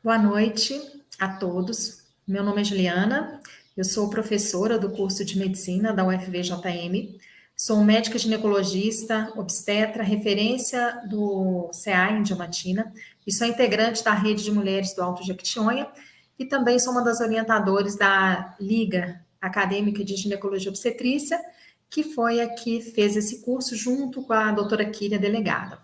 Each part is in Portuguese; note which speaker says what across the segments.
Speaker 1: Boa noite a todos. Meu nome é Juliana, eu sou professora do curso de Medicina da UFVJM, sou médica ginecologista, obstetra, referência do CA em Diamantina e sou integrante da Rede de Mulheres do Alto Jequitinhonha e também sou uma das orientadoras da Liga Acadêmica de Ginecologia e Obstetrícia, que foi a que fez esse curso junto com a doutora Kíria, delegada.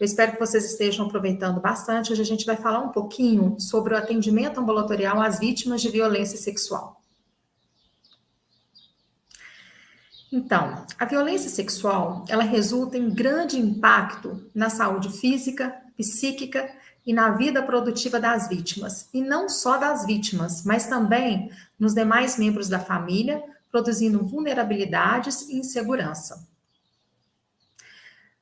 Speaker 1: Eu espero que vocês estejam aproveitando bastante. Hoje a gente vai falar um pouquinho sobre o atendimento ambulatorial às vítimas de violência sexual. Então, a violência sexual, ela resulta em grande impacto na saúde física, psíquica e na vida produtiva das vítimas. E não só das vítimas, mas também nos demais membros da família, produzindo vulnerabilidades e insegurança.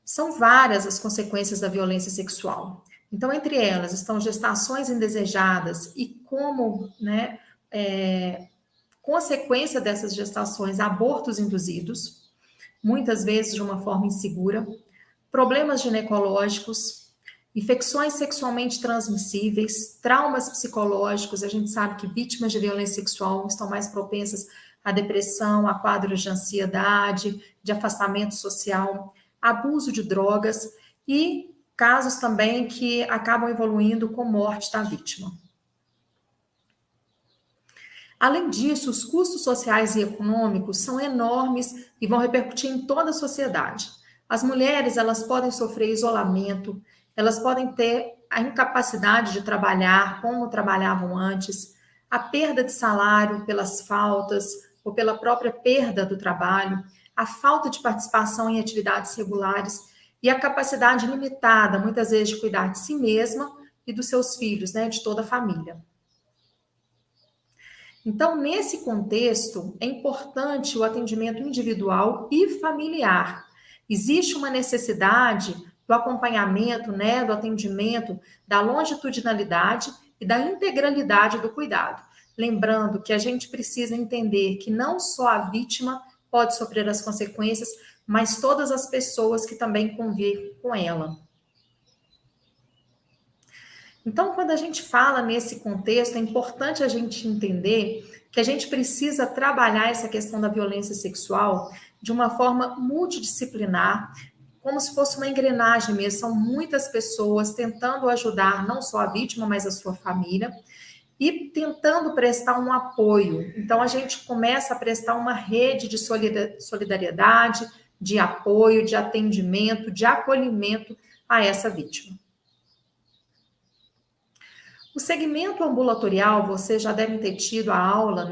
Speaker 1: São várias as consequências da violência sexual. Então, entre elas estão gestações indesejadas e como, consequência dessas gestações, abortos induzidos, muitas vezes de uma forma insegura, problemas ginecológicos, infecções sexualmente transmissíveis, traumas psicológicos. A gente sabe que vítimas de violência sexual estão mais propensas à depressão, a quadros de ansiedade, de afastamento social, abuso de drogas e casos também que acabam evoluindo com morte da vítima. Além disso, os custos sociais e econômicos são enormes e vão repercutir em toda a sociedade. As mulheres, elas podem sofrer isolamento, elas podem ter a incapacidade de trabalhar como trabalhavam antes, a perda de salário pelas faltas ou pela própria perda do trabalho, a falta de participação em atividades regulares e a capacidade limitada, muitas vezes, de cuidar de si mesma e dos seus filhos, de toda a família. Então, nesse contexto, é importante o atendimento individual e familiar. Existe uma necessidade do acompanhamento, do atendimento, da longitudinalidade e da integralidade do cuidado. Lembrando que a gente precisa entender que não só a vítima pode sofrer as consequências, mas todas as pessoas que também convivem com ela. Então, quando a gente fala nesse contexto, é importante a gente entender que a gente precisa trabalhar essa questão da violência sexual de uma forma multidisciplinar, como se fosse uma engrenagem mesmo. São muitas pessoas tentando ajudar não só a vítima, mas a sua família, e tentando prestar um apoio. Então, a gente começa a prestar uma rede de solidariedade, de apoio, de atendimento, de acolhimento a essa vítima. O segmento ambulatorial, vocês já devem ter tido a aula,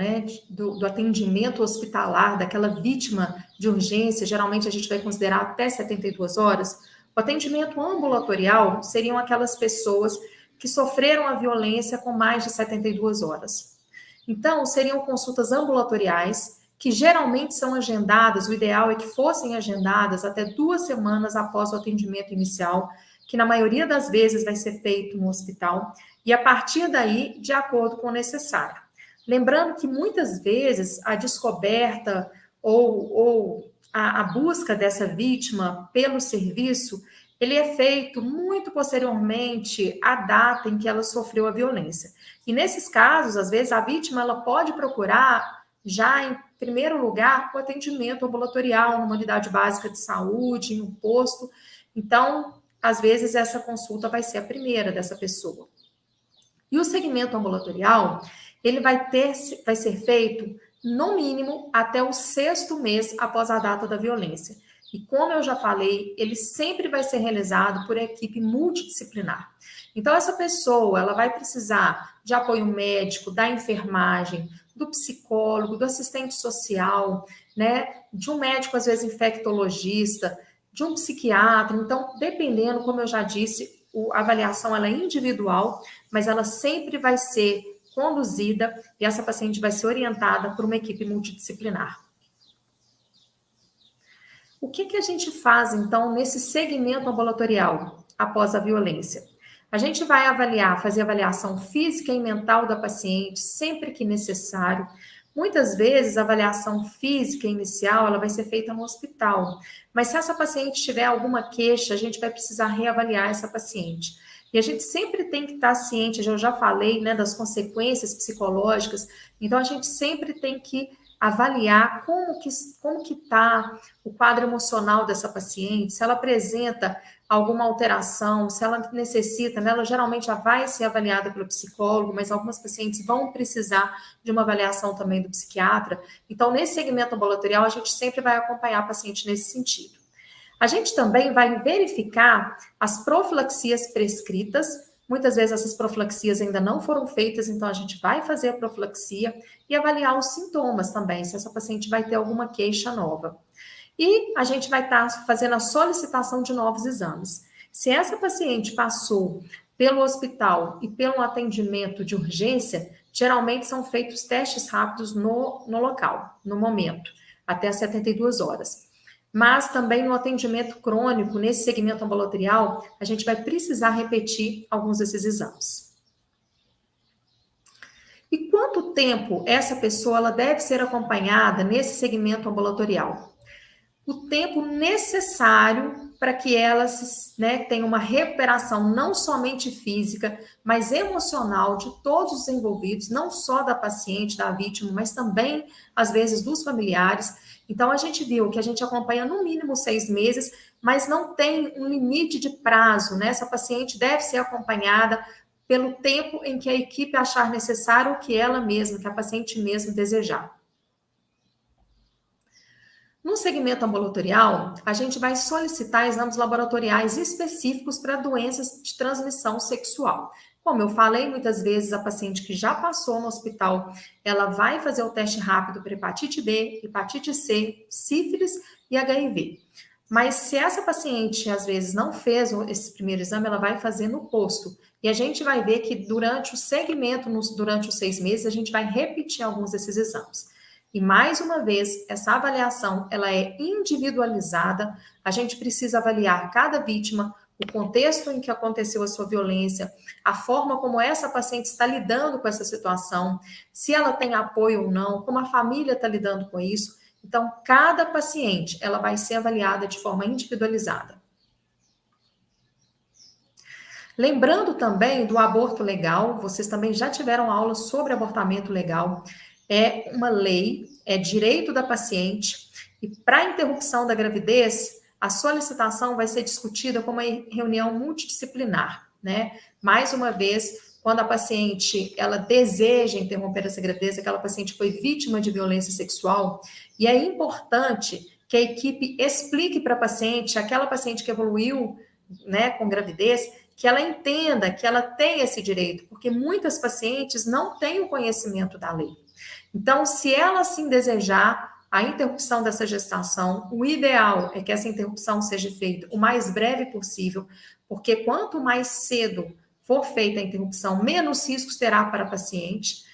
Speaker 1: do atendimento hospitalar daquela vítima de urgência. Geralmente a gente vai considerar até 72 horas. O atendimento ambulatorial seriam aquelas pessoas que sofreram a violência com mais de 72 horas. Então, seriam consultas ambulatoriais que geralmente são agendadas, o ideal é que fossem agendadas até 2 semanas após o atendimento inicial, que na maioria das vezes vai ser feito no hospital, e a partir daí, de acordo com o necessário. Lembrando que muitas vezes a descoberta ou a busca dessa vítima pelo serviço, ele é feito muito posteriormente à data em que ela sofreu a violência. E nesses casos, às vezes, a vítima ela pode procurar já em primeiro lugar o atendimento ambulatorial, numa unidade básica de saúde, em um posto. Então, às vezes, essa consulta vai ser a primeira dessa pessoa. E o segmento ambulatorial, ele vai ser feito, no mínimo, até o 6º mês após a data da violência. E como eu já falei, ele sempre vai ser realizado por equipe multidisciplinar. Então, essa pessoa, ela vai precisar de apoio médico, da enfermagem, do psicólogo, do assistente social, de um médico, às vezes, infectologista, de um psiquiatra. Então, dependendo, como eu já disse, a avaliação ela é individual, mas ela sempre vai ser conduzida e essa paciente vai ser orientada por uma equipe multidisciplinar. O que a gente faz, então, nesse segmento ambulatorial após a violência? A gente vai fazer avaliação física e mental da paciente sempre que necessário. Muitas vezes, a avaliação física inicial ela vai ser feita no hospital, mas se essa paciente tiver alguma queixa, a gente vai precisar reavaliar essa paciente. E a gente sempre tem que estar ciente, eu já falei, né, das consequências psicológicas, então a gente sempre tem que avaliar como que está o quadro emocional dessa paciente, se ela apresenta alguma alteração, se ela necessita, né, ela geralmente já vai ser avaliada pelo psicólogo, mas algumas pacientes vão precisar de uma avaliação também do psiquiatra. Então, nesse segmento ambulatorial, a gente sempre vai acompanhar a paciente nesse sentido. A gente também vai verificar as profilaxias prescritas. Muitas vezes essas profilaxias ainda não foram feitas, então a gente vai fazer a profilaxia e avaliar os sintomas também, se essa paciente vai ter alguma queixa nova. E a gente vai estar fazendo a solicitação de novos exames. Se essa paciente passou pelo hospital e pelo atendimento de urgência, geralmente são feitos testes rápidos no local, no momento, até as 72 horas. Mas também no atendimento crônico, nesse segmento ambulatorial, a gente vai precisar repetir alguns desses exames. E quanto tempo essa pessoa ela deve ser acompanhada nesse segmento ambulatorial? O tempo necessário para que ela tenha uma recuperação não somente física, mas emocional de todos os envolvidos, não só da paciente, da vítima, mas também, às vezes, dos familiares. Então, a gente viu que a gente acompanha no mínimo 6 meses, mas não tem um limite de prazo, né? Essa paciente deve ser acompanhada pelo tempo em que a equipe achar necessário, o que ela mesma, que a paciente mesmo desejar. No segmento ambulatorial, a gente vai solicitar exames laboratoriais específicos para doenças de transmissão sexual. Como eu falei, muitas vezes a paciente que já passou no hospital, ela vai fazer o teste rápido para hepatite B, hepatite C, sífilis e HIV. Mas se essa paciente, às vezes, não fez esse primeiro exame, ela vai fazer no posto. E a gente vai ver que durante o segmento, durante os 6 meses, a gente vai repetir alguns desses exames. E mais uma vez, essa avaliação, ela é individualizada, a gente precisa avaliar cada vítima, o contexto em que aconteceu a sua violência, a forma como essa paciente está lidando com essa situação, se ela tem apoio ou não, como a família está lidando com isso. Então, cada paciente, ela vai ser avaliada de forma individualizada. Lembrando também do aborto legal, vocês também já tiveram aula sobre abortamento legal. É uma lei, é direito da paciente, e para interrupção da gravidez, a solicitação vai ser discutida como uma reunião multidisciplinar, né? Mais uma vez, quando a paciente, ela deseja interromper essa gravidez, aquela paciente foi vítima de violência sexual, e é importante que a equipe explique para a paciente, aquela paciente que evoluiu, né, com gravidez, que ela entenda que ela tem esse direito, porque muitas pacientes não têm o conhecimento da lei. Então, se ela assim desejar a interrupção dessa gestação, o ideal é que essa interrupção seja feita o mais breve possível, porque quanto mais cedo for feita a interrupção, menos riscos terá para a paciente.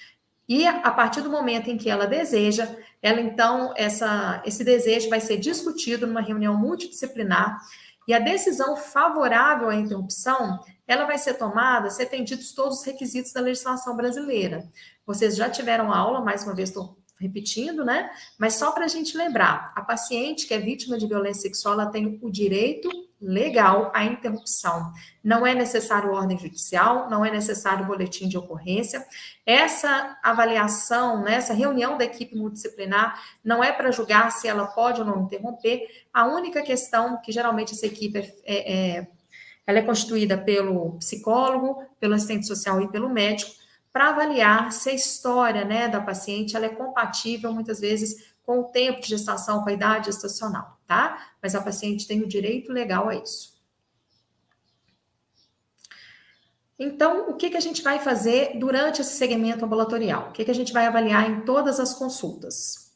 Speaker 1: E a partir do momento em que ela deseja, ela então, esse desejo vai ser discutido numa reunião multidisciplinar, e a decisão favorável à interrupção, ela vai ser tomada se atendidos todos os requisitos da legislação brasileira. Vocês já tiveram aula, mais uma vez estou repetindo, né? Mas só para a gente lembrar, a paciente que é vítima de violência sexual, ela tem o direito legal à interrupção. Não é necessário ordem judicial, não é necessário boletim de ocorrência. Essa avaliação, né, essa reunião da equipe multidisciplinar, não é para julgar se ela pode ou não interromper. A única questão que geralmente essa equipe ela é constituída pelo psicólogo, pelo assistente social e pelo médico, para avaliar se a história, né, da paciente ela é compatível, muitas vezes, com o tempo de gestação, com a idade gestacional, tá? Mas a paciente tem o direito legal a isso. Então, o que a gente vai fazer durante esse segmento ambulatorial? O que a gente vai avaliar em todas as consultas?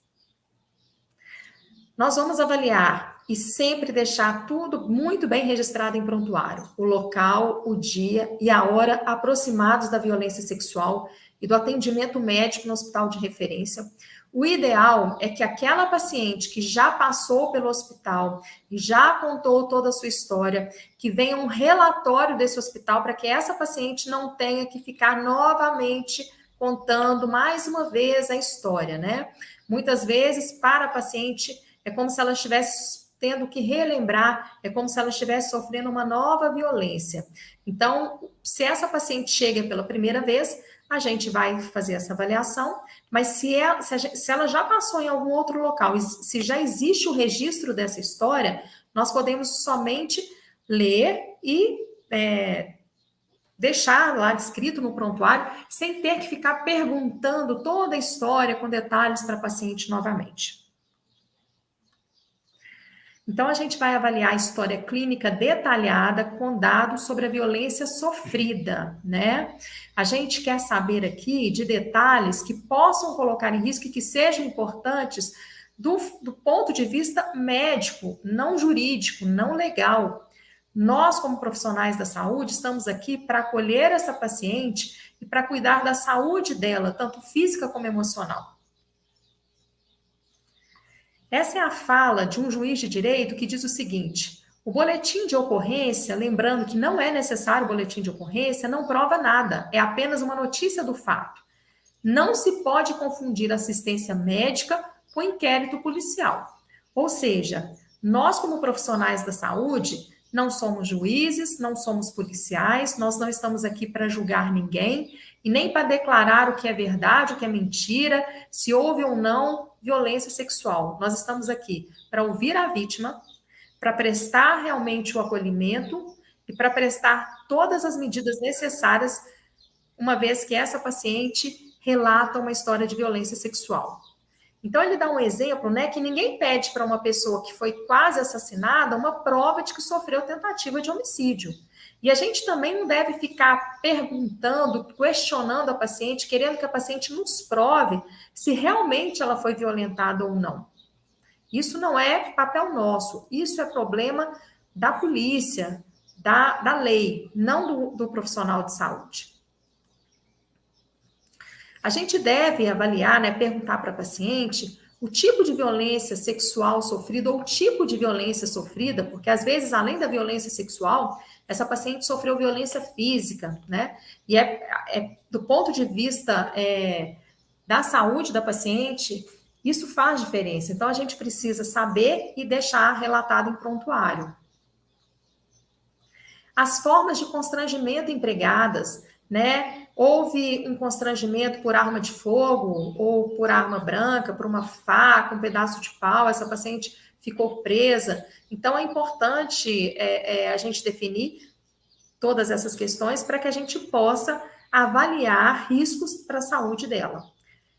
Speaker 1: Nós vamos avaliar e sempre deixar tudo muito bem registrado em prontuário. O local, o dia e a hora aproximados da violência sexual e do atendimento médico no hospital de referência. O ideal é que aquela paciente que já passou pelo hospital e já contou toda a sua história, que venha um relatório desse hospital para que essa paciente não tenha que ficar novamente contando mais uma vez a história, né? Muitas vezes, para a paciente, é como se ela estivesse tendo que relembrar, é como se ela estivesse sofrendo uma nova violência. Então, se essa paciente chega pela primeira vez, a gente vai fazer essa avaliação, mas se ela já passou em algum outro local, e se já existe o registro dessa história, nós podemos somente ler e deixar lá descrito no prontuário, sem ter que ficar perguntando toda a história com detalhes para a paciente novamente. Então, a gente vai avaliar a história clínica detalhada com dados sobre a violência sofrida, né? A gente quer saber aqui de detalhes que possam colocar em risco e que sejam importantes do ponto de vista médico, não jurídico, não legal. Nós, como profissionais da saúde, estamos aqui para acolher essa paciente e para cuidar da saúde dela, tanto física como emocional. Essa é a fala de um juiz de direito que diz o seguinte: o boletim de ocorrência, lembrando que não é necessário o boletim de ocorrência, não prova nada, é apenas uma notícia do fato. Não se pode confundir assistência médica com inquérito policial. Ou seja, nós, como profissionais da saúde, não somos juízes, não somos policiais, nós não estamos aqui para julgar ninguém e nem para declarar o que é verdade, o que é mentira, se houve ou não violência sexual. Nós estamos aqui para ouvir a vítima, para prestar realmente o acolhimento e para prestar todas as medidas necessárias, uma vez que essa paciente relata uma história de violência sexual. Então, ele dá um exemplo, né, que ninguém pede para uma pessoa que foi quase assassinada uma prova de que sofreu tentativa de homicídio. E a gente também não deve ficar perguntando, questionando a paciente, querendo que a paciente nos prove se realmente ela foi violentada ou não. Isso não é papel nosso, isso é problema da polícia, da lei, não do profissional de saúde. A gente deve avaliar, né, perguntar para a paciente o tipo de violência sexual sofrida ou o tipo de violência sofrida, porque às vezes, além da violência sexual, essa paciente sofreu violência física, né? E do ponto de vista da saúde da paciente, isso faz diferença. Então, a gente precisa saber e deixar relatado em prontuário. As formas de constrangimento empregadas, né? Houve um constrangimento por arma de fogo ou por arma branca, por uma faca, um pedaço de pau, essa paciente ficou presa. Então, é importante a gente definir todas essas questões para que a gente possa avaliar riscos para a saúde dela.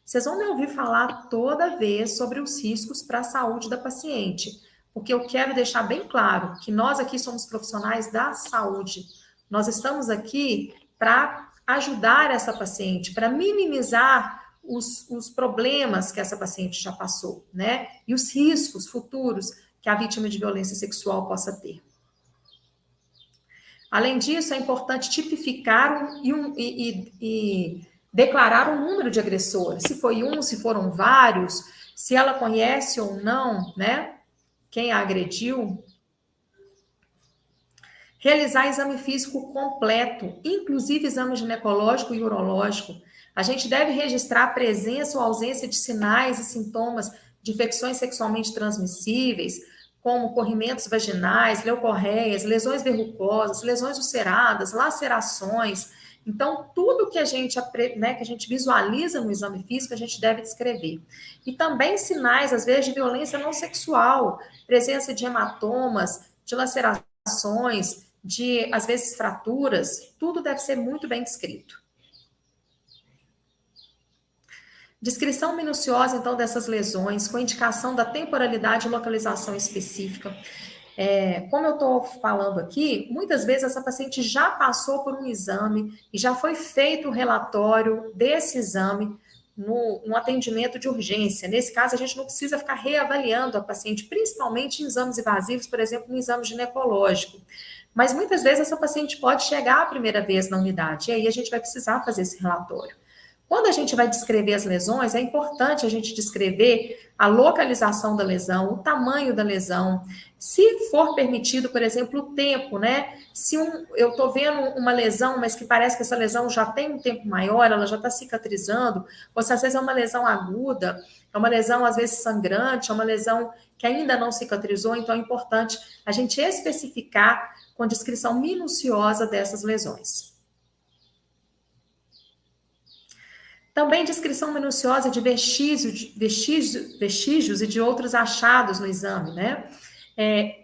Speaker 1: Vocês vão me ouvir falar toda vez sobre os riscos para a saúde da paciente, porque eu quero deixar bem claro que nós aqui somos profissionais da saúde. Nós estamos aqui para ajudar essa paciente, para minimizar os problemas que essa paciente já passou, né? E os riscos futuros que a vítima de violência sexual possa ter. Além disso, é importante tipificar e declarar um número de agressores. Se foi um, se foram vários, se ela conhece ou não, né? Quem a agrediu. Realizar exame físico completo, inclusive exame ginecológico e urológico. A gente deve registrar a presença ou ausência de sinais e sintomas de infecções sexualmente transmissíveis, como corrimentos vaginais, leucorreias, lesões verrucosas, lesões ulceradas, lacerações. Então, tudo que a gente visualiza no exame físico, a gente deve descrever. E também sinais, às vezes, de violência não sexual, presença de hematomas, de lacerações, de, às vezes, fraturas, tudo deve ser muito bem descrito. Descrição minuciosa, então, dessas lesões, com indicação da temporalidade e localização específica. Como eu estou falando aqui, muitas vezes essa paciente já passou por um exame e já foi feito o relatório desse exame no atendimento de urgência. Nesse caso, a gente não precisa ficar reavaliando a paciente, principalmente em exames invasivos, por exemplo, no exame ginecológico. Mas muitas vezes essa paciente pode chegar a primeira vez na unidade, e aí a gente vai precisar fazer esse relatório. Quando a gente vai descrever as lesões, é importante a gente descrever a localização da lesão, o tamanho da lesão, se for permitido, por exemplo, o tempo, né? Se eu estou vendo uma lesão, mas que parece que essa lesão já tem um tempo maior, ela já está cicatrizando, ou se às vezes é uma lesão aguda, é uma lesão às vezes sangrante, é uma lesão que ainda não cicatrizou, então é importante a gente especificar com descrição minuciosa dessas lesões. Também descrição minuciosa de vestígios e de outros achados no exame, né?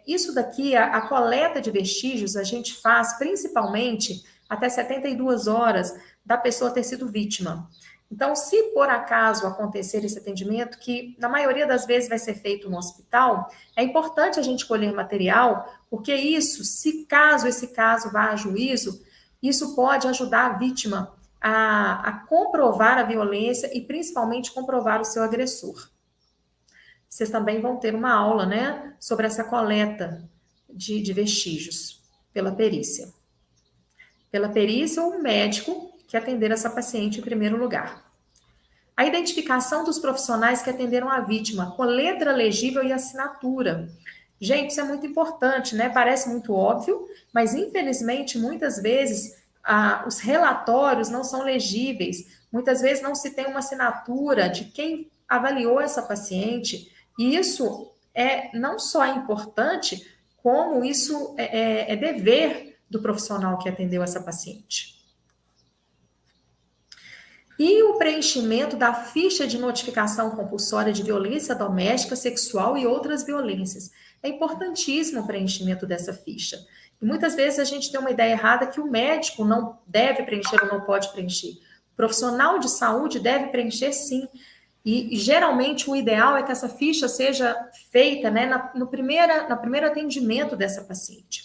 Speaker 1: Isso daqui, a coleta de vestígios, a gente faz principalmente até 72 horas da pessoa ter sido vítima. Então, se por acaso acontecer esse atendimento, que na maioria das vezes vai ser feito no hospital, é importante a gente colher material, porque isso, se caso esse caso vá a juízo, isso pode ajudar a vítima a comprovar a violência e principalmente comprovar o seu agressor. Vocês também vão ter uma aula, né, sobre essa coleta de vestígios pela perícia. Pela perícia ou o médico que atender essa paciente em primeiro lugar. A identificação dos profissionais que atenderam a vítima, com letra legível e assinatura. Gente, isso é muito importante, né? Parece muito óbvio, mas infelizmente, muitas vezes, os relatórios não são legíveis. Muitas vezes não se tem uma assinatura de quem avaliou essa paciente. E isso não só é importante, como isso é dever do profissional que atendeu essa paciente. E o preenchimento da ficha de notificação compulsória de violência doméstica, sexual e outras violências. É importantíssimo o preenchimento dessa ficha. E muitas vezes a gente tem uma ideia errada que o médico não deve preencher ou não pode preencher. O profissional de saúde deve preencher sim. E geralmente o ideal é que essa ficha seja feita, né, no primeiro atendimento dessa paciente.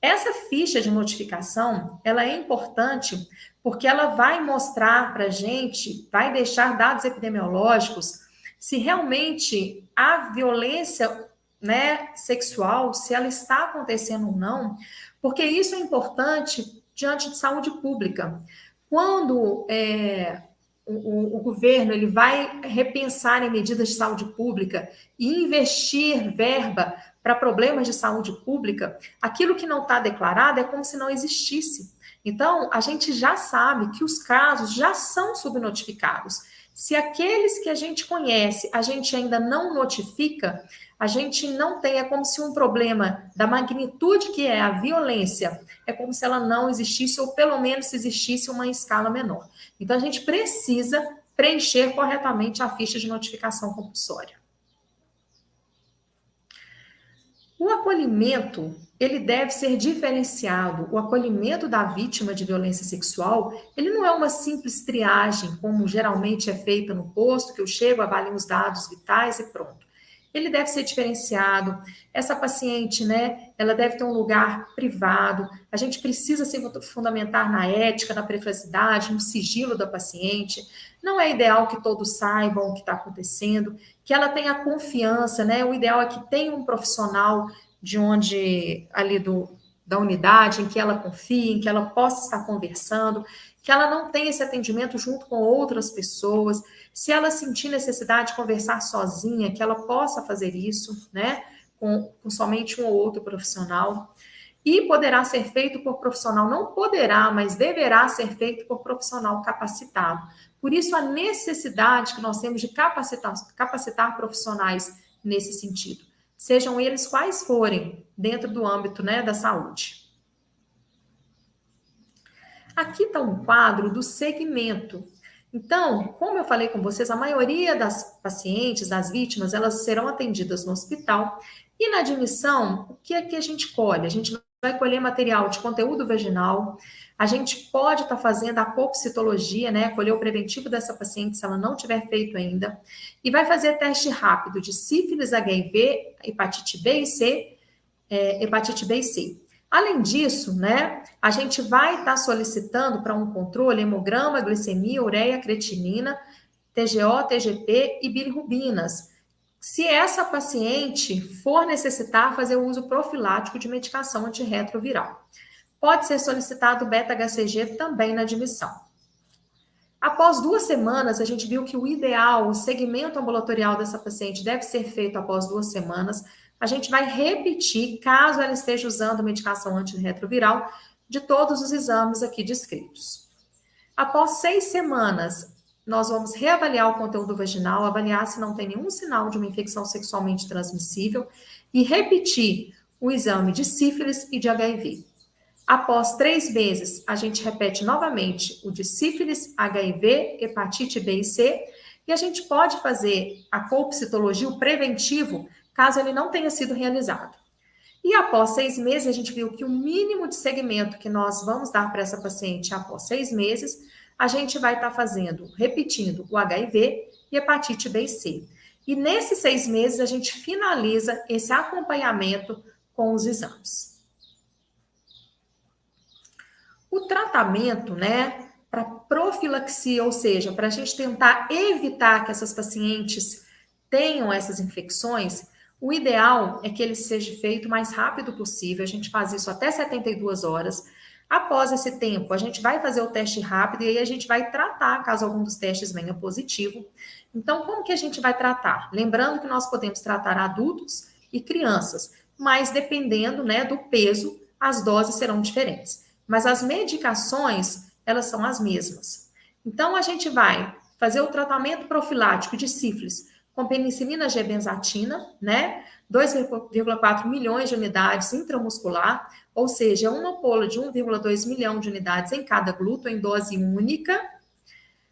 Speaker 1: Essa ficha de notificação, ela é importante porque ela vai mostrar para a gente, vai deixar dados epidemiológicos se realmente a violência, né, sexual, se ela está acontecendo ou não, porque isso é importante diante de saúde pública. Quando o governo ele vai repensar em medidas de saúde pública e investir verba para problemas de saúde pública, aquilo que não está declarado é como se não existisse. Então, a gente já sabe que os casos já são subnotificados. Se aqueles que a gente conhece, a gente ainda não notifica, a gente não tem, é como se um problema da magnitude que é a violência, é como se ela não existisse, ou pelo menos se existisse uma escala menor. Então, a gente precisa preencher corretamente a ficha de notificação compulsória. O acolhimento, ele deve ser diferenciado. O acolhimento da vítima de violência sexual, ele não é uma simples triagem, como geralmente é feita no posto, que eu chego, avalio os dados vitais e pronto. Ele deve ser diferenciado. Essa paciente, né, ela deve ter um lugar privado. A gente precisa se fundamentar na ética, na privacidade, no sigilo da paciente. Não é ideal que todos saibam o que está acontecendo, que ela tenha confiança, né? O ideal é que tenha um profissional de onde, ali da unidade, em que ela confie, em que ela possa estar conversando, que ela não tenha esse atendimento junto com outras pessoas. Se ela sentir necessidade de conversar sozinha, que ela possa fazer isso, né? Com somente um ou outro profissional. E poderá ser feito por profissional, não poderá, mas deverá ser feito por profissional capacitado. Por isso, a necessidade que nós temos de capacitar profissionais nesse sentido, sejam eles quais forem, dentro do âmbito, né, da saúde. Aqui está um quadro do segmento. Então, como eu falei com vocês, a maioria das pacientes, das vítimas, elas serão atendidas no hospital. E na admissão, o que é que a gente colhe? A gente vai colher material de conteúdo vaginal, a gente pode estar fazendo a cocitologia, né, colher o preventivo dessa paciente se ela não tiver feito ainda, e vai fazer teste rápido de sífilis, HIV, hepatite B e C, hepatite B e C. Além disso, né, a gente vai estar solicitando para um controle hemograma, glicemia, ureia, creatinina, TGO, TGP e bilirrubinas. Se essa paciente for necessitar fazer o uso profilático de medicação antirretroviral. Pode ser solicitado beta-HCG também na admissão. Após 2 semanas, a gente viu que o ideal, o segmento ambulatorial dessa paciente deve ser feito após 2 semanas. A gente vai repetir, caso ela esteja usando medicação antirretroviral, de todos os exames aqui descritos. Após 6 semanas, nós vamos reavaliar o conteúdo vaginal, avaliar se não tem nenhum sinal de uma infecção sexualmente transmissível e repetir o exame de sífilis e de HIV. Após 3 meses, a gente repete novamente o de sífilis, HIV, hepatite B e C, e a gente pode fazer a colpcitologia, o preventivo, caso ele não tenha sido realizado. E após 6 meses, a gente viu que o mínimo de segmento que nós vamos dar para essa paciente após 6 meses, a gente vai estar fazendo, repetindo o HIV e hepatite B e C. E nesses 6 meses, a gente finaliza esse acompanhamento com os exames. O tratamento, né, para profilaxia, ou seja, para a gente tentar evitar que essas pacientes tenham essas infecções, o ideal é que ele seja feito o mais rápido possível. A gente faz isso até 72 horas. Após esse tempo, a gente vai fazer o teste rápido e aí a gente vai tratar, caso algum dos testes venha positivo. Então, como que a gente vai tratar? Lembrando que nós podemos tratar adultos e crianças, mas dependendo, né, do peso, as doses serão diferentes. Mas as medicações, elas são as mesmas. Então, a gente vai fazer o tratamento profilático de sífilis com penicilina G-benzatina, né? 2,4 milhões de unidades intramuscular, ou seja, uma ampola de 1,2 milhão de unidades em cada glúten em dose única.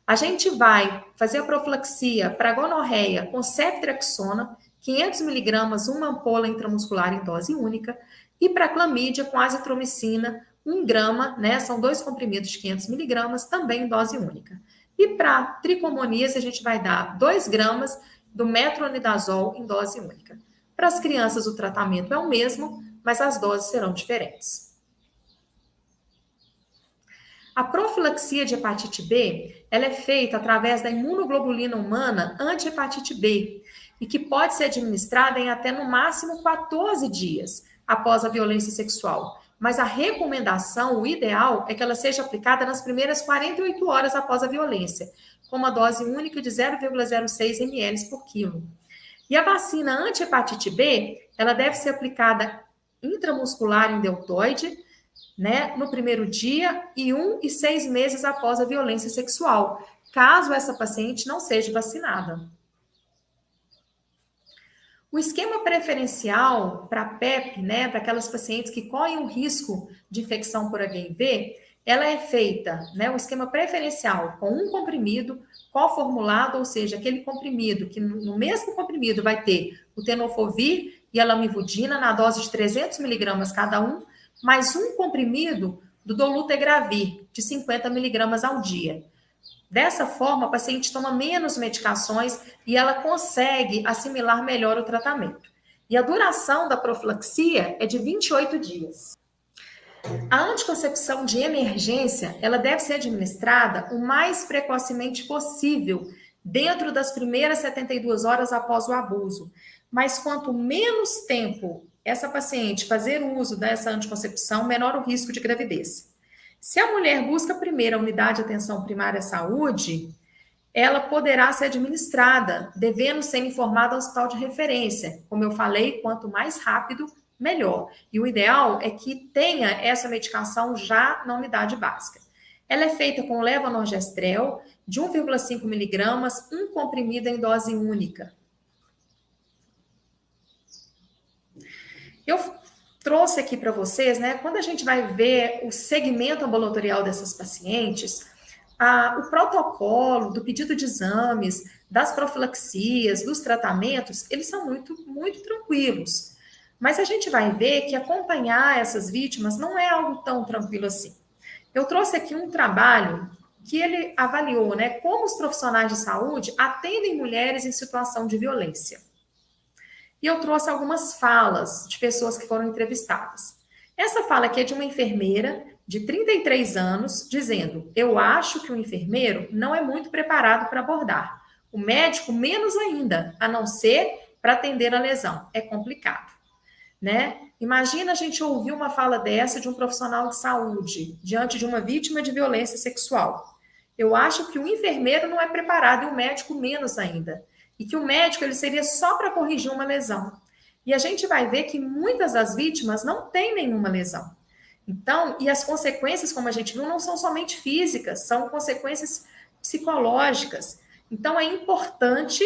Speaker 1: A gente vai fazer a profilaxia para gonorreia com ceftriaxona, 500 miligramas, uma ampola intramuscular em dose única, e para clamídia com azitromicina, 1 grama, né? São 2 comprimidos de 500 miligramas, também em dose única. E para tricomoníase, a gente vai dar 2 gramas do metronidazol em dose única. Para as crianças, o tratamento é o mesmo, mas as doses serão diferentes. A profilaxia de hepatite B, ela é feita através da imunoglobulina humana anti-hepatite B e que pode ser administrada em até no máximo 14 dias após a violência sexual. Mas a recomendação, o ideal, é que ela seja aplicada nas primeiras 48 horas após a violência, com uma dose única de 0,06 ml por quilo. E a vacina anti-hepatite B, ela deve ser aplicada intramuscular em deltoide, né, no primeiro dia e 1 e 6 meses após a violência sexual, caso essa paciente não seja vacinada. O esquema preferencial para PEP, né, para aquelas pacientes que correm o risco de infecção por HIV, ela é feita, né, o esquema preferencial com um comprimido coformulado, ou seja, aquele comprimido que no mesmo comprimido vai ter o tenofovir e a lamivudina na dose de 300 miligramas cada um, mais um comprimido do dolutegravir de 50 miligramas ao dia. Dessa forma, a paciente toma menos medicações e ela consegue assimilar melhor o tratamento. E a duração da profilaxia é de 28 dias. A anticoncepção de emergência, ela deve ser administrada o mais precocemente possível, dentro das primeiras 72 horas após o abuso. Mas quanto menos tempo essa paciente fazer o uso dessa anticoncepção, menor o risco de gravidez. Se a mulher busca primeiro a unidade de atenção primária à saúde, ela poderá ser administrada, devendo ser informada ao hospital de referência. Como eu falei, quanto mais rápido, melhor. E o ideal é que tenha essa medicação já na unidade básica. Ela é feita com levonorgestrel de 1,5 miligramas, um comprimido em dose única. Eu trouxe aqui para vocês, né, quando a gente vai ver o segmento ambulatorial dessas pacientes, o protocolo do pedido de exames, das profilaxias, dos tratamentos, eles são muito, muito tranquilos. Mas a gente vai ver que acompanhar essas vítimas não é algo tão tranquilo assim. Eu trouxe aqui um trabalho que ele avaliou, né, como os profissionais de saúde atendem mulheres em situação de violência. E eu trouxe algumas falas de pessoas que foram entrevistadas. Essa fala aqui é de uma enfermeira de 33 anos, dizendo: eu acho que o enfermeiro não é muito preparado para abordar. O médico, menos ainda, a não ser para atender a lesão. É complicado, né? Imagina a gente ouvir uma fala dessa de um profissional de saúde diante de uma vítima de violência sexual. Eu acho que o enfermeiro não é preparado e o médico menos ainda. E que o médico ele seria só para corrigir uma lesão. E a gente vai ver que muitas das vítimas não têm nenhuma lesão. Então, e as consequências, como a gente viu, não são somente físicas, são consequências psicológicas. Então, é importante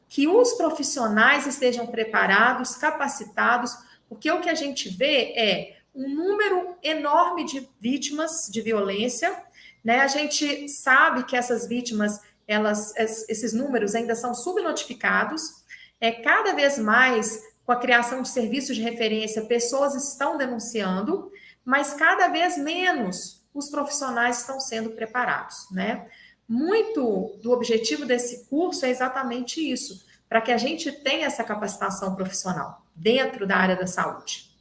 Speaker 1: que os profissionais estejam preparados, capacitados, porque o que a gente vê é um número enorme de vítimas de violência, né? A gente sabe que essas vítimas, esses números ainda são subnotificados. Cada vez mais, com a criação de serviços de referência, pessoas estão denunciando, mas cada vez menos os profissionais estão sendo preparados, né? Muito do objetivo desse curso é exatamente isso, para que a gente tenha essa capacitação profissional dentro da área da saúde.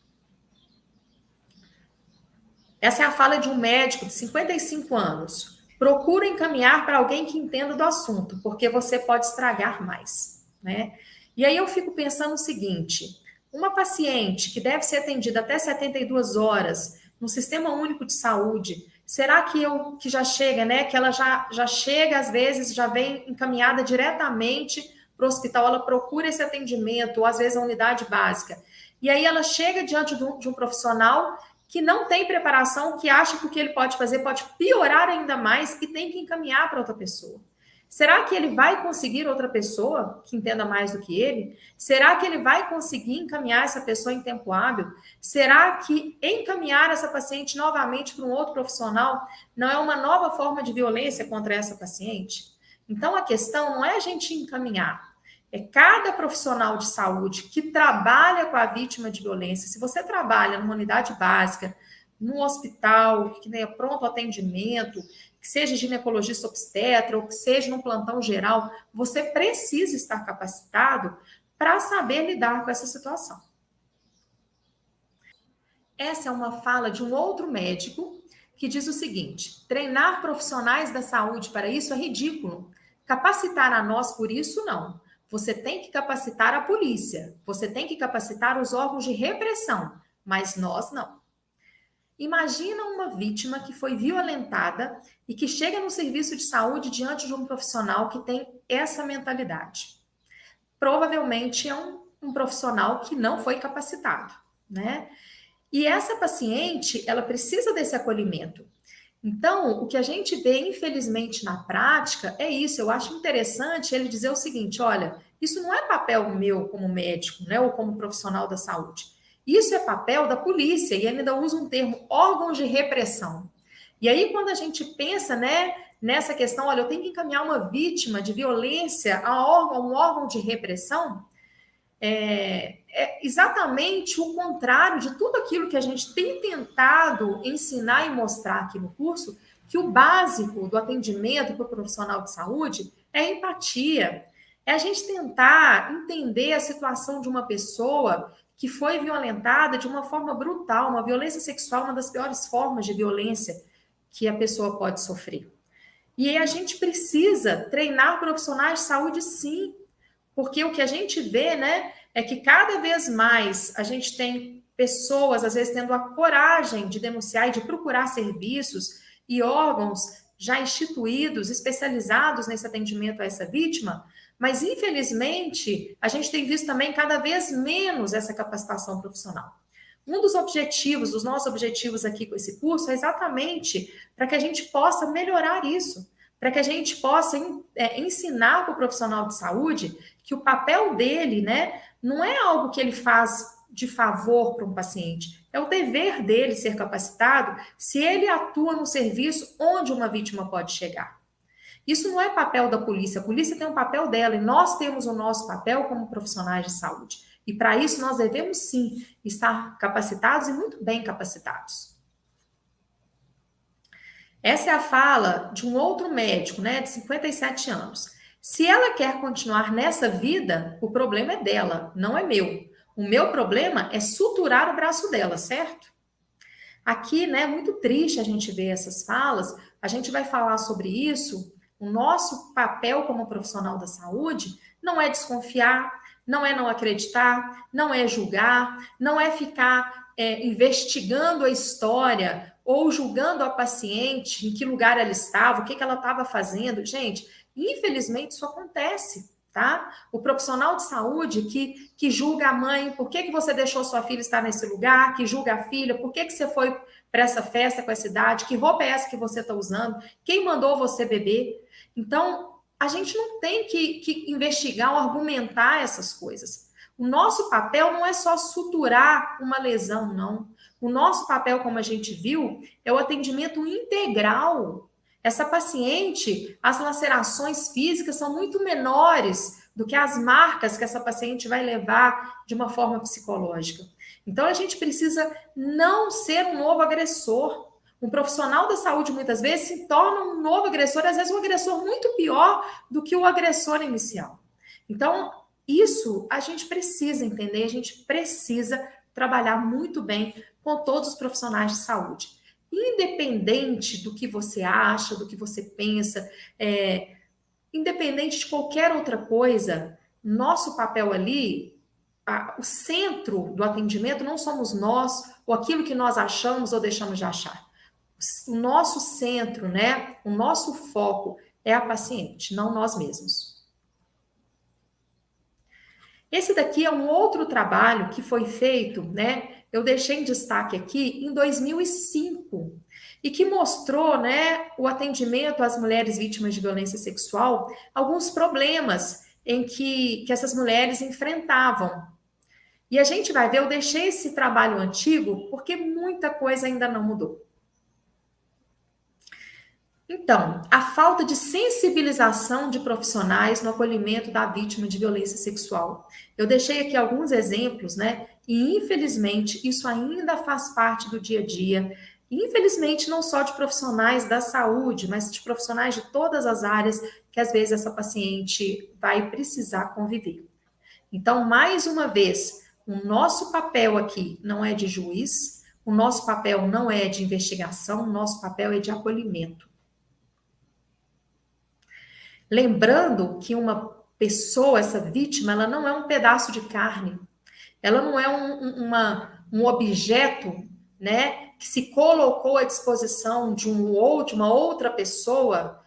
Speaker 1: Essa é a fala de um médico de 55 anos. Procura encaminhar para alguém que entenda do assunto, porque você pode estragar mais, né? E aí eu fico pensando o seguinte, uma paciente que deve ser atendida até 72 horas no Sistema Único de Saúde, será que já chega, né? Que ela já chega, às vezes, já vem encaminhada diretamente para o hospital, ela procura esse atendimento, ou às vezes a unidade básica. E aí ela chega diante de um profissional que não tem preparação, que acha que o que ele pode fazer pode piorar ainda mais e tem que encaminhar para outra pessoa. Será que ele vai conseguir outra pessoa que entenda mais do que ele? Será que ele vai conseguir encaminhar essa pessoa em tempo hábil? Será que encaminhar essa paciente novamente para um outro profissional não é uma nova forma de violência contra essa paciente? Então, a questão não é a gente encaminhar, é cada profissional de saúde que trabalha com a vítima de violência. Se você trabalha numa unidade básica, num hospital, que tenha pronto atendimento, que seja ginecologista obstetra, ou que seja num plantão geral, você precisa estar capacitado para saber lidar com essa situação. Essa é uma fala de um outro médico que diz o seguinte: treinar profissionais da saúde para isso é ridículo. Capacitar a nós por isso, não. Você tem que capacitar a polícia, você tem que capacitar os órgãos de repressão, mas nós não. Imagina uma vítima que foi violentada e que chega no serviço de saúde diante de um profissional que tem essa mentalidade. Provavelmente é um profissional que não foi capacitado, né? E essa paciente, ela precisa desse acolhimento. Então, o que a gente vê, infelizmente, na prática é isso. Eu acho interessante ele dizer o seguinte: olha, isso não é papel meu como médico, né, ou como profissional da saúde. Isso é papel da polícia, e ele ainda usa um termo, órgãos de repressão. E aí, quando a gente pensa, né, nessa questão, olha, eu tenho que encaminhar uma vítima de violência a um órgão de repressão, é exatamente o contrário de tudo aquilo que a gente tem tentado ensinar e mostrar aqui no curso, que o básico do atendimento para o profissional de saúde é a empatia. É a gente tentar entender a situação de uma pessoa que foi violentada de uma forma brutal. Uma violência sexual é uma das piores formas de violência que a pessoa pode sofrer. E aí a gente precisa treinar profissionais de saúde, sim, porque o que a gente vê, né, é que cada vez mais a gente tem pessoas, às vezes, tendo a coragem de denunciar e de procurar serviços e órgãos já instituídos, especializados nesse atendimento a essa vítima, mas, infelizmente, a gente tem visto também cada vez menos essa capacitação profissional. Um dos objetivos, dos nossos objetivos aqui com esse curso é exatamente para que a gente possa melhorar isso, para que a gente possa ensinar para o profissional de saúde que o papel dele, né, não é algo que ele faz de favor para um paciente, é o dever dele ser capacitado se ele atua no serviço onde uma vítima pode chegar. Isso não é papel da polícia, a polícia tem um papel dela e nós temos o nosso papel como profissionais de saúde. E para isso nós devemos sim estar capacitados e muito bem capacitados. Essa é a fala de um outro médico, né, de 57 anos. Se ela quer continuar nessa vida, o problema é dela, não é meu. O meu problema é suturar o braço dela, certo? Aqui, né, é muito triste a gente ver essas falas. A gente vai falar sobre isso. O nosso papel como profissional da saúde não é desconfiar, não é não acreditar, não é julgar, não é ficar investigando a história ou julgando a paciente, em que lugar ela estava, o que ela estava fazendo. Gente, infelizmente isso acontece, tá? O profissional de saúde que julga a mãe, por que você deixou sua filha estar nesse lugar, que julga a filha, por que você foi para essa festa com essa idade, que roupa é essa que você está usando, quem mandou você beber. Então, a gente não tem que investigar ou argumentar essas coisas. O nosso papel não é só suturar uma lesão, não. O nosso papel, como a gente viu, é o atendimento integral. Essa paciente, as lacerações físicas são muito menores do que as marcas que essa paciente vai levar de uma forma psicológica. Então, a gente precisa não ser um novo agressor. Um profissional da saúde, muitas vezes, se torna um novo agressor, às vezes um agressor muito pior do que o agressor inicial. Então, isso a gente precisa entender, a gente precisa trabalhar muito bem com todos os profissionais de saúde. Independente do que você acha, do que você pensa, independente de qualquer outra coisa, nosso papel ali, o centro do atendimento não somos nós, ou aquilo que nós achamos ou deixamos de achar. O nosso centro, né? O nosso foco é a paciente, não nós mesmos. Esse daqui é um outro trabalho que foi feito, né? Eu deixei em destaque aqui em 2005 e que mostrou, né, o atendimento às mulheres vítimas de violência sexual, alguns problemas em que essas mulheres enfrentavam. E a gente vai ver, eu deixei esse trabalho antigo porque muita coisa ainda não mudou. Então, a falta de sensibilização de profissionais no acolhimento da vítima de violência sexual. Eu deixei aqui alguns exemplos, né? E infelizmente isso ainda faz parte do dia a dia. Infelizmente, não só de profissionais da saúde, mas de profissionais de todas as áreas que às vezes essa paciente vai precisar conviver. Então, mais uma vez, o nosso papel aqui não é de juiz, o nosso papel não é de investigação, o nosso papel é de acolhimento. Lembrando que uma pessoa, essa vítima, ela não é um pedaço de carne, ela não é um objeto, né, que se colocou à disposição de uma outra pessoa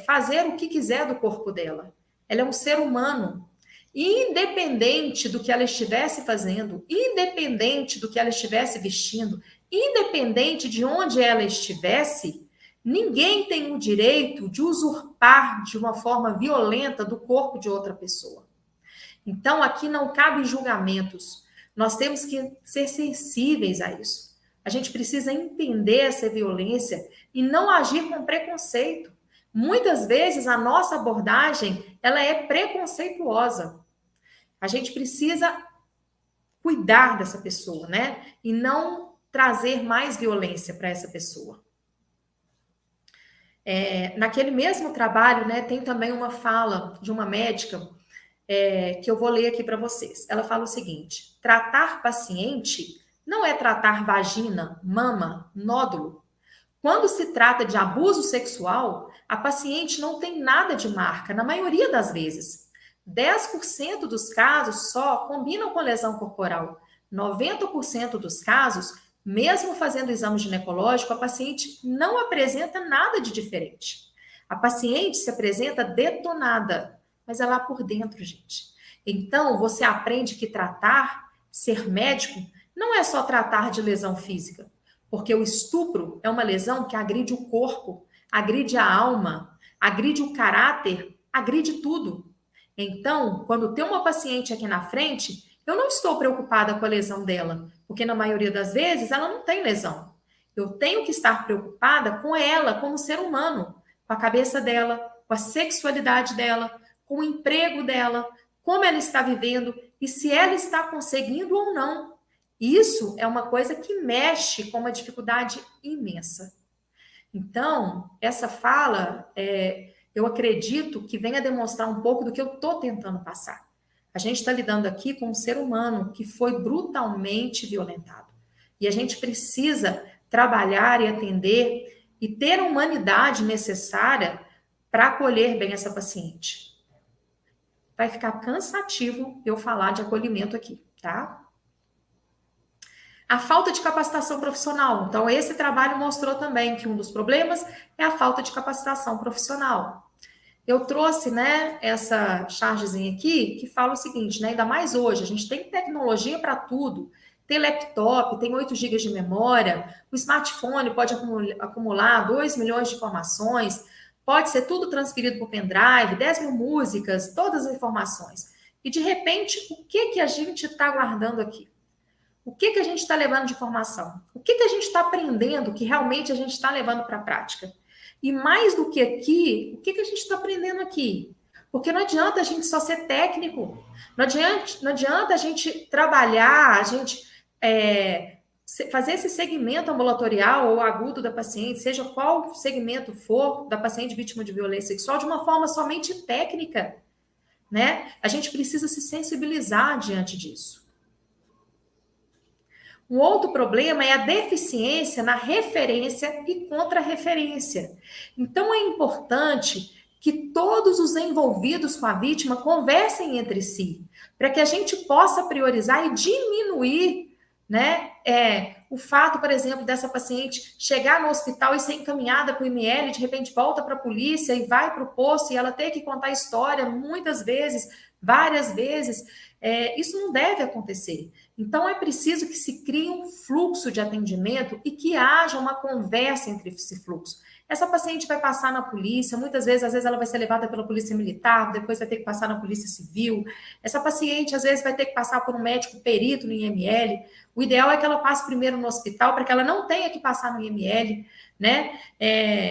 Speaker 1: fazer o que quiser do corpo dela. Ela é um ser humano. Independente do que ela estivesse fazendo, independente do que ela estivesse vestindo, independente de onde ela estivesse, ninguém tem o direito de usurpar de uma forma violenta do corpo de outra pessoa. Então, aqui não cabe julgamentos. Nós temos que ser sensíveis a isso. A gente precisa entender essa violência e não agir com preconceito. Muitas vezes a nossa abordagem, ela é preconceituosa. A gente precisa cuidar dessa pessoa, né? E não trazer mais violência para essa pessoa. Naquele mesmo trabalho, né, tem também uma fala de uma médica que eu vou ler aqui para vocês. Ela fala o seguinte: tratar paciente não é tratar vagina, mama, nódulo. Quando se trata de abuso sexual, a paciente não tem nada de marca, na maioria das vezes. 10% dos casos só combinam com lesão corporal. 90% dos casos, mesmo fazendo exame ginecológico, a paciente não apresenta nada de diferente. A paciente se apresenta detonada, mas é lá por dentro, gente. Então, você aprende que tratar, ser médico, não é só tratar de lesão física, porque o estupro é uma lesão que agride o corpo, agride a alma, agride o caráter, agride tudo. Então, quando tem uma paciente aqui na frente, eu não estou preocupada com a lesão dela, porque na maioria das vezes ela não tem lesão. Eu tenho que estar preocupada com ela como ser humano, com a cabeça dela, com a sexualidade dela, com o emprego dela, como ela está vivendo e se ela está conseguindo ou não. Isso é uma coisa que mexe com uma dificuldade imensa. Então, essa fala, eu acredito que venha demonstrar um pouco do que eu estou tentando passar. A gente está lidando aqui com um ser humano que foi brutalmente violentado. E a gente precisa trabalhar e atender e ter a humanidade necessária para acolher bem essa paciente. Vai ficar cansativo eu falar de acolhimento aqui, tá? A falta de capacitação profissional. Então, esse trabalho mostrou também que um dos problemas é a falta de capacitação profissional. Eu trouxe, né, essa chargezinha aqui que fala o seguinte, né, ainda mais hoje, a gente tem tecnologia para tudo. Tem laptop, tem 8 GB de memória, o smartphone pode acumular 2 milhões de informações, pode ser tudo transferido por pendrive, 10 mil músicas, todas as informações. E, de repente, o que a gente está guardando aqui? O que a gente está levando de informação? O que a gente está aprendendo que realmente a gente está levando para a prática? E mais do que aqui, o que a gente está aprendendo aqui? Porque não adianta a gente só ser técnico, não adianta a gente trabalhar, a gente fazer esse segmento ambulatorial ou agudo da paciente, seja qual segmento for da paciente vítima de violência sexual, de uma forma somente técnica, né? A gente precisa se sensibilizar diante disso. Um outro problema é a deficiência na referência e contra-referência. Então, é importante que todos os envolvidos com a vítima conversem entre si, para que a gente possa priorizar e diminuir, né, o fato, por exemplo, dessa paciente chegar no hospital e ser encaminhada para o IML, de repente volta para a polícia e vai para o posto e ela ter que contar a história muitas vezes, várias vezes. Isso não deve acontecer. Então, é preciso que se crie um fluxo de atendimento e que haja uma conversa entre esse fluxo. Essa paciente vai passar na polícia, muitas vezes, às vezes ela vai ser levada pela polícia militar, depois vai ter que passar na polícia civil. Essa paciente, às vezes, vai ter que passar por um médico perito no IML. O ideal é que ela passe primeiro no hospital, para que ela não tenha que passar no IML, né?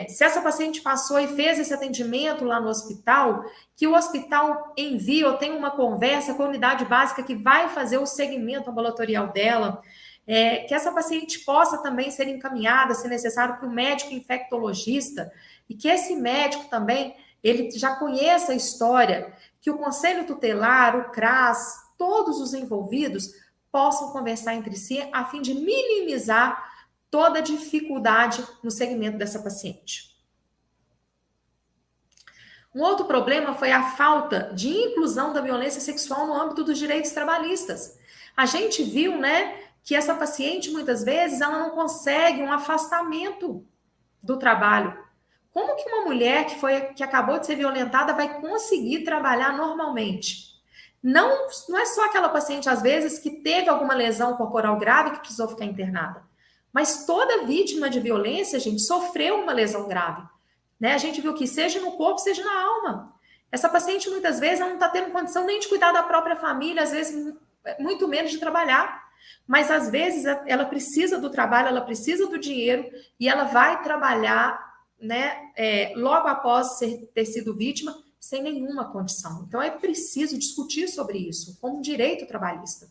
Speaker 1: Se essa paciente passou e fez esse atendimento lá no hospital, que o hospital envie ou tenha uma conversa com a unidade básica que vai fazer o segmento ambulatorial dela, que essa paciente possa também ser encaminhada, se necessário, para o médico infectologista, e que esse médico também, ele já conheça a história, que o Conselho Tutelar, o CRAS, todos os envolvidos possam conversar entre si a fim de minimizar toda a dificuldade no segmento dessa paciente. Um outro problema foi a falta de inclusão da violência sexual no âmbito dos direitos trabalhistas. A gente viu, né, que essa paciente, muitas vezes, ela não consegue um afastamento do trabalho. Como que uma mulher que acabou de ser violentada vai conseguir trabalhar normalmente? Não é só aquela paciente, às vezes, que teve alguma lesão corporal grave que precisou ficar internada. Mas toda vítima de violência, gente, sofreu uma lesão grave. Né? A gente viu que seja no corpo, seja na alma. Essa paciente, muitas vezes, ela não está tendo condição nem de cuidar da própria família, às vezes, muito menos de trabalhar. Mas, às vezes, ela precisa do trabalho, ela precisa do dinheiro e ela vai trabalhar, né, logo após ter sido vítima, sem nenhuma condição. Então, é preciso discutir sobre isso, como um direito trabalhista.